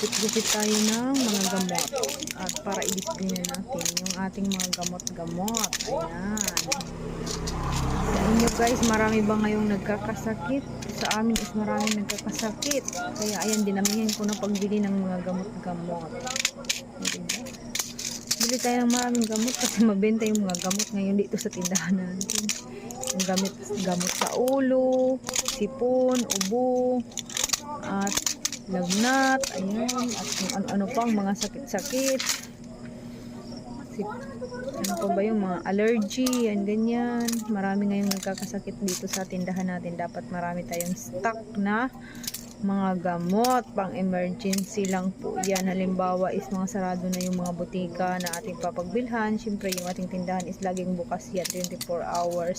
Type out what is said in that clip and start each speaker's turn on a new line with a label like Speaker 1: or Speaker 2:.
Speaker 1: Gupit-gupit tayo ng mga gamot at para i-display na natin yung ating mga gamot-gamot. Ayan. Sa inyo guys, marami ba ngayong nagkakasakit? Sa amin is maraming nagkakasakit. Kaya ayan, dinamihan ko na pagbili ng mga gamot-gamot. Diba? Bili tayo ng maraming gamot kasi mabenta yung mga gamot ngayon dito sa tindahan natin. Yung gamot sa ulo, sipon, ubo, at lagnat, ayan, at kung ano-ano pang mga sakit-sakit. Ano pa ba yung mga allergy, yan ganyan. Marami ngayong nagkakasakit dito sa tindahan natin. Dapat marami tayong stock na mga gamot, pang emergency lang po yan. Halimbawa is mga sarado na yung mga butika na ating papagbilhan. Siyempre yung ating tindahan is laging bukas yan 24 hours.